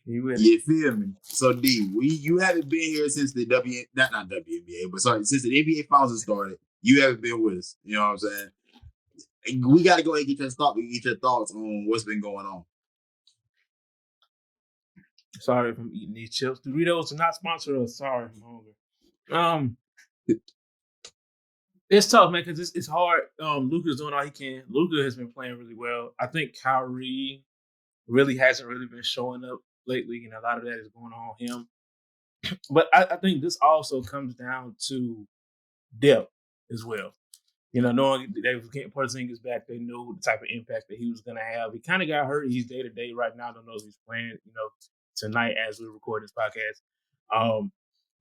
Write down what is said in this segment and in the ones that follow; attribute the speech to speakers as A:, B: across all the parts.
A: You with it?
B: You feel me? So D, you haven't been here since the not WNBA, but sorry, since the NBA finals started. You haven't been with us. You know what I'm saying? We got to go ahead and get your thoughts on what's been going on.
A: Sorry if I'm eating these chips. Doritos are not sponsor us. Sorry, I'm hungry. Um, it's tough, man, because it's hard. Luka's doing all he can. Luka has been playing really well. I think Kyrie really hasn't really been showing up lately, and a lot of that is going on him. But I think this also comes down to depth as well. Knowing they was getting Porzingis back, they knew the type of impact that he was going to have. He kind of got hurt. He's day to day right now. I don't know if he's playing, tonight as we record this podcast.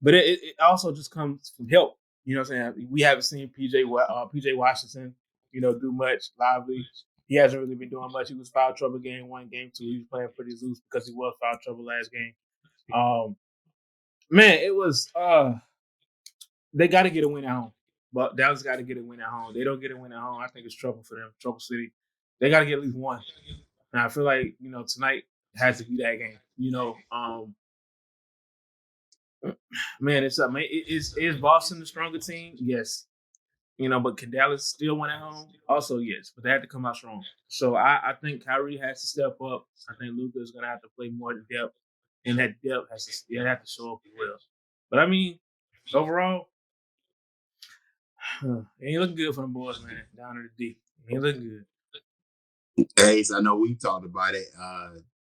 A: But it also just comes from help. You know what I'm saying? We haven't seen PJ Washington, do much lively. He hasn't really been doing much. He was foul trouble game one, game two. He was playing pretty loose because he was foul trouble last game. Man, it was they got to get a win at home. But Dallas got to get a win at home. They don't get a win at home, I think it's trouble for them. Trouble City. They got to get at least one. And I feel like tonight has to be that game. Man, it's up. Man, is Boston the stronger team? Yes. But can Dallas still win at home? Also, yes. But they had to come out strong. So I think Kyrie has to step up. I think Luka is going to have to play more depth, and that depth has to show up as well. But I mean, overall, it ain't looking good for them boys, man. Down in the D, it ain't looking good.
B: Hey, so I know we've talked about it,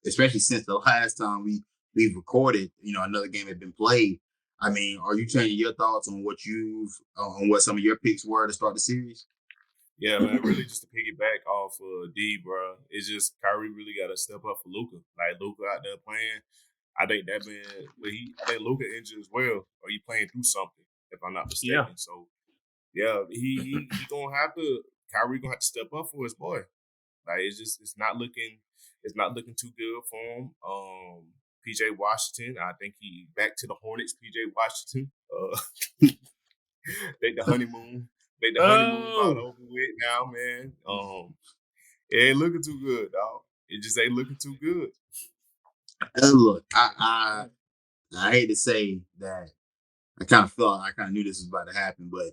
B: especially since the last time we've recorded. Another game had been played. I mean, are you changing your thoughts on what some of your picks were to start the series?
C: Yeah, man. Really, just to piggyback off D, bro. It's just Kyrie really got to step up for Luka. Like Luka out there playing. I think that man, I think Luka injured as well, or he playing through something, if I'm not mistaken.
A: Yeah.
C: So yeah, he gonna have to. Kyrie gonna have to step up for his boy. Like it's not looking too good for him. PJ Washington, I think he back to the Hornets. PJ Washington, take the honeymoon. Make the honeymoon about over with now, man. It ain't looking too good, dog. It just ain't looking too good.
B: Look, I hate to say that I kind of knew this was about to happen, but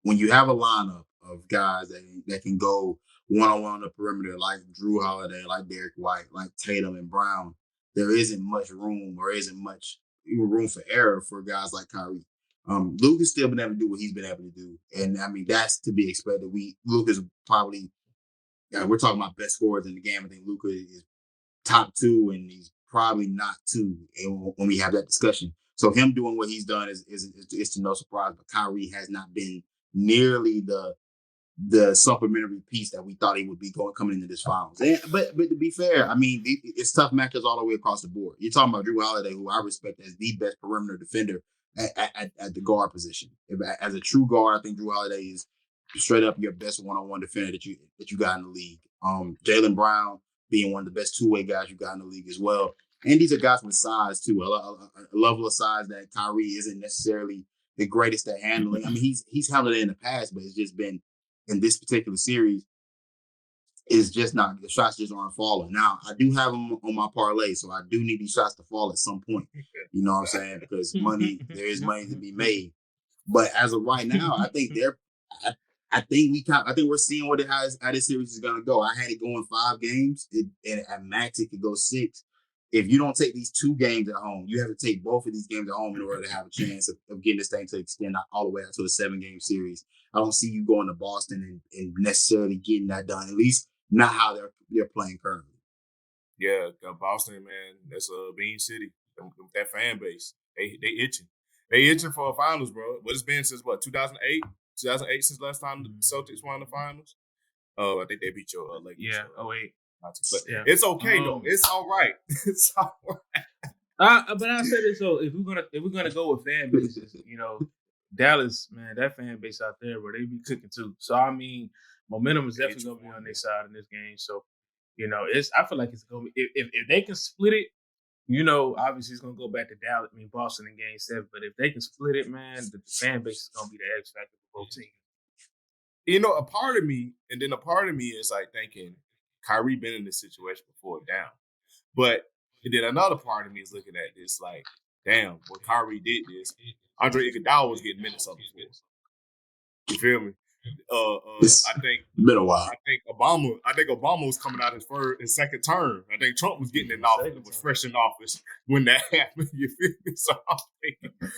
B: when you have a lineup of guys that can go one-on-one on the perimeter, like Jrue Holiday, like Derek White, like Tatum and Brown, there isn't much room or isn't much room for error for guys like Kyrie. Luke has still been able to do what he's been able to do, and I mean that's to be expected. Luke is probably we're talking about best scorers in the game. I think Luka is top two, and he's probably not two when we have that discussion. So him doing what he's done is to no surprise. But Kyrie has not been nearly the supplementary piece that we thought he would be coming into this finals. But to be fair, I mean it's tough matchups all the way across the board. You're talking about Jrue Holiday, who I respect as the best perimeter defender at the guard position. As a true guard, I think Jrue Holiday is straight up your best one-on-one defender that you got in the league. Jaylen Brown being one of the best two-way guys you got in the league as well. And these are guys with size too, a level of size that Kyrie isn't necessarily the greatest at handling. I mean, he's handled it in the past, but it's just been in this particular series is just not the shots just aren't falling. Now I do have them on my parlay, so I do need these shots to fall at some point. You know what I'm saying? Because there is money to be made. But as of right now, I think I think we're seeing how this series is gonna go. I had it going 5 games, and at max it could go 6. If you don't take these 2 games at home, you have to take both of these games at home in order to have a chance of getting this thing to extend all the way out to a 7-game series. I don't see you going to Boston and necessarily getting that done. At least not how they're playing currently.
C: Yeah, Boston, man, that's a Bean City. That fan base, they itching. They itching for a finals, bro. What it's been since 2008? 2008 since last time the Celtics won the finals. Oh, I think they beat your Lakers.
A: Yeah, 08.
C: But yeah. It's okay though. It's all right. It's all
A: right. But I said it, so if we're gonna go with fan bases, Dallas, man, that fan base out there, where they be cooking too. So I mean, momentum is definitely gonna be on their side in this game. So I feel like it's gonna be if they can split it. Obviously it's gonna go back to Dallas. I mean Boston in Game 7, but if they can split it, man, the fan base is gonna be the X factor for both teams.
C: A part of me is like thinking Kyrie been in this situation before down, but And then another part of me is looking at this like, damn, when Kyrie did this, Andre Iguodala was getting minutes on the floor. You feel me?
B: It's
C: I think
B: been a while.
C: I think Obama was coming out his second term. I think Trump was getting in office, was fresh in office when that happened. You feel me? So I'm thinking,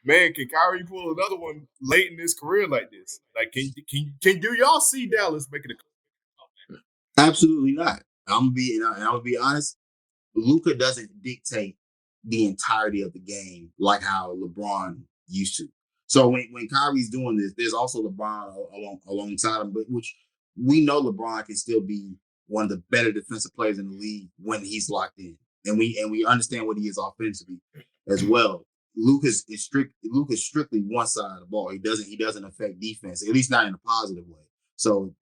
C: man, can Kyrie pull another one late in his career like this? Like, can do y'all see Dallas making a comeback?
B: Absolutely not. I'm gonna be honest. Luka doesn't dictate the entirety of the game like how LeBron used to. So when Kyrie's doing this, there's also LeBron alongside him, but which we know LeBron can still be one of the better defensive players in the league when he's locked in, and we understand what he is offensively as well. Luka's strictly one side of the ball. He doesn't affect defense, at least not in a positive way. So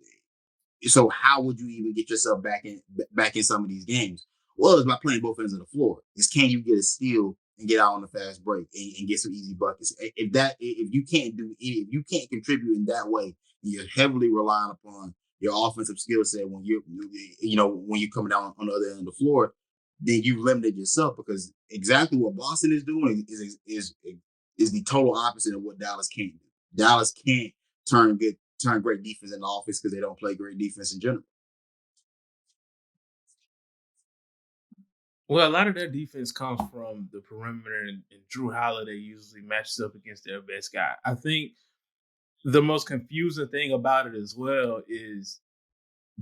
B: how would you even get yourself back in some of these games? Well, it's by playing both ends of the floor. It's can you get a steal and get out on the fast break and get some easy buckets. If you can't contribute in that way, and you're heavily relying upon your offensive skill set when you're coming down on the other end of the floor, then you've limited yourself, because exactly what Boston is doing is the total opposite of what Dallas can't do. Dallas can't turn great defense into offense because they don't play great defense in general.
A: Well, a lot of their defense comes from the perimeter, and Drew Holiday usually matches up against their best guy. I think the most confusing thing about it as well is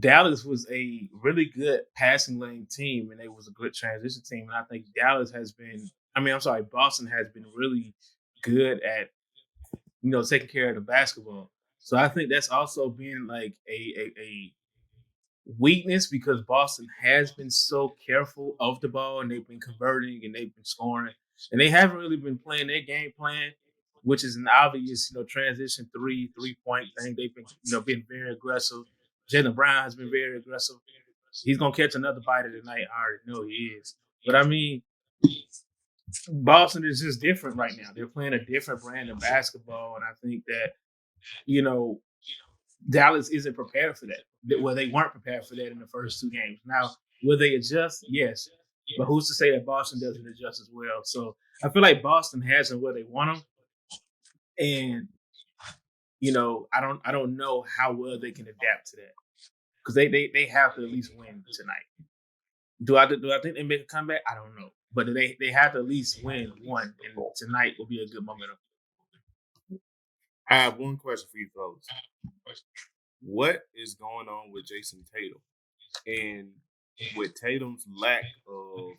A: Dallas was a really good passing lane team, and it was a good transition team. And I think Boston has been really good at, taking care of the basketball. So I think that's also been like a weakness, because Boston has been so careful of the ball, and they've been converting and they've been scoring, and they haven't really been playing their game plan, which is an obvious, transition 3-point thing. They've been, being very aggressive. Jaylen Brown has been very aggressive. He's gonna catch another bite of the night. I already know he is. But I mean, Boston is just different right now. They're playing a different brand of basketball, and I think that, Dallas isn't prepared for that. Well, they weren't prepared for that in the first two games. Now, will they adjust? Yes. But who's to say that Boston doesn't adjust as well? So I feel like Boston has them where they want them. And, I don't know how well they can adapt to that. Because they have to at least win tonight. Do I think they make a comeback? I don't know. But they have to at least win one, and tonight will be a good momentum.
C: I have one question for you fellas. What is going on with Jason Tatum? And with Tatum's lack of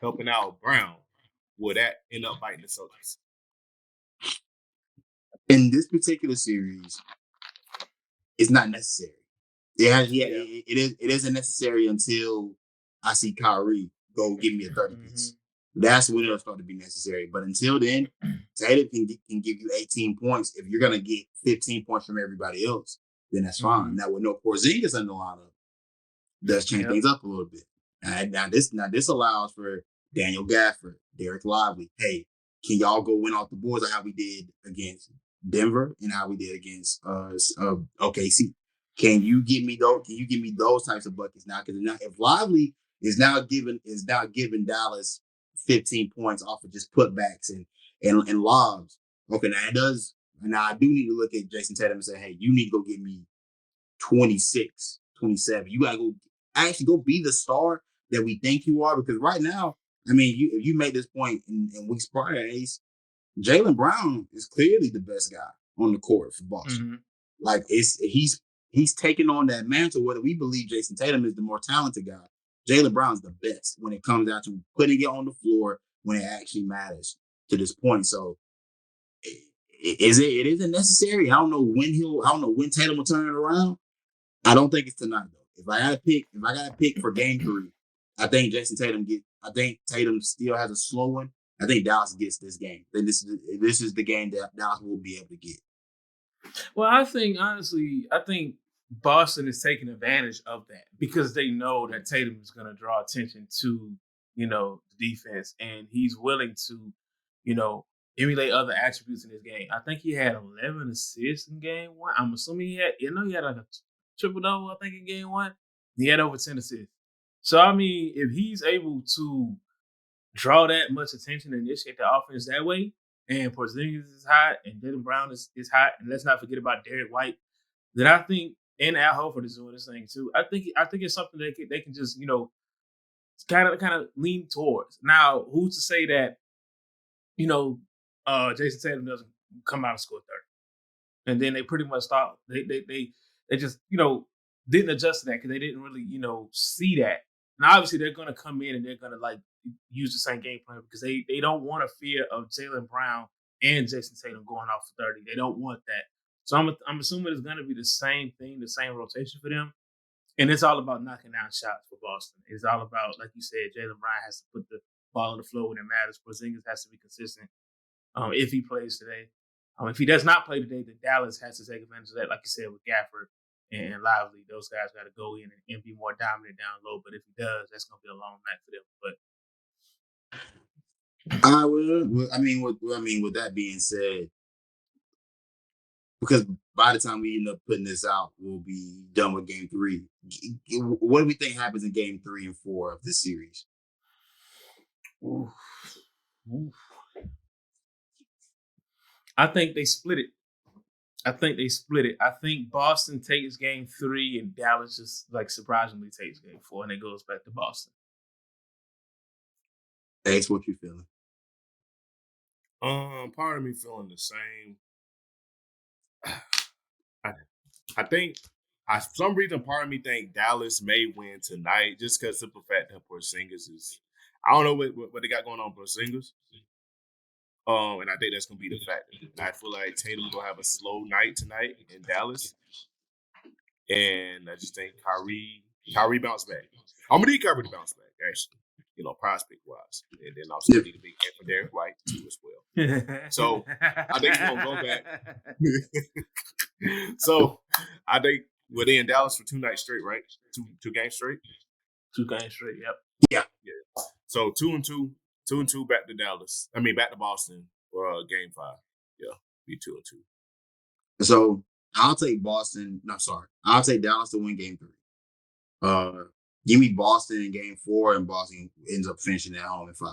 C: helping out Brown, will that end up biting the Celtics?
B: In this particular series, it's not necessary. It isn't necessary until I see Kyrie go give me a 30 piece. That's when it'll start to be necessary. But until then, Tatum can give you 18 points. If you're gonna get 15 points from everybody else, then that's fine. Now with no Porzingis in the lineup, does change things up a little bit. Now this allows for Daniel Gafford, Derek Lively. Hey, can y'all go win off the boards like how we did against Denver and how we did against OKC? Can you give me those types of buckets now? Because if Lively is now giving Dallas 15 points off of just putbacks and lobs, okay, now I do need to look at Jason Tatum and say, hey, you need to go get me 26, 27. You gotta go be the star that we think you are, because right now, I mean, if you made this point in weeks prior, Ace, Jaylen Brown is clearly the best guy on the court for Boston. Like he's taking on that mantle. Whether we believe Jason Tatum is the more talented guy, Jaylen Brown's the best when it comes down to putting it on the floor when it actually matters to this point. So it isn't necessary. I don't know when Tatum will turn it around. I don't think it's tonight though. If I gotta pick for game 3, I think Tatum still has a slow one. I think Dallas gets this game. Then this is the game that Dallas will be able to get.
A: Well, I think Boston is taking advantage of that, because they know that Tatum is going to draw attention to, the defense, and he's willing to, emulate other attributes in his game. I think he had 11 assists in game 1. I'm assuming he had like a triple-double, I think, in game 1. He had over 10 assists. So I mean, if he's able to draw that much attention and initiate the offense that way, and Porzingis is hot, and Jaylen Brown is hot, and let's not forget about Derek White, then I think and Al Horford is doing this thing too. I think it's something they can just kind of lean towards. Now, who's to say that you know Jason Tatum doesn't come out and score 30, and then they pretty much thought they just didn't adjust to that because they didn't really see that. Now, obviously, they're going to come in and they're going to use the same game plan because they don't want a fear of Jaylen Brown and Jason Tatum going off for 30. They don't want that. So I'm assuming it's going to be the same thing, the same rotation for them. And it's all about knocking down shots for Boston. It's all about, like you said, Jaylen Brown has to put the ball on the floor when it matters. Porzingis has to be consistent if he plays today. If he does not play today, then Dallas has to take advantage of that, like you said, with Gafford and Lively. Those guys got to go in and be more dominant down low. But if he does, that's going to be a long night for them. But
B: with that being said, because by the time we end up putting this out, we'll be done with Game 3. What do we think happens in Game 3 and 4 of this series?
A: oof. I think they split it. I think Boston takes Game 3 and Dallas just surprisingly takes Game 4 and it goes back to Boston.
B: Ace, what you feeling?
C: Part of me feeling the same. I think, for some reason, part of me think Dallas may win tonight just because of the fact that Porzingis is. I don't know what they got going on with Porzingis. And I think that's gonna be the factor. I feel like Tatum gonna have a slow night tonight in Dallas, and I just think Kyrie bounce back. I'm gonna need Kyrie to bounce back, actually. Prospect wise, and then also need a big hit for Derek White too as well. So I think he's gonna go back. So I think we're in Dallas for 2 nights straight, right? Two games straight.
A: 2 games straight. Yep.
C: Yeah. So 2-2. 2-2 back to Dallas. I mean, back to Boston for Game 5. Yeah, be 2-2.
B: So I'll take Boston. No, sorry, I'll take Dallas to win Game 3. Give me Boston in Game 4, and Boston ends up finishing at home in 5.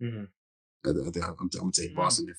A: Mm-hmm.
B: I'm gonna take Boston in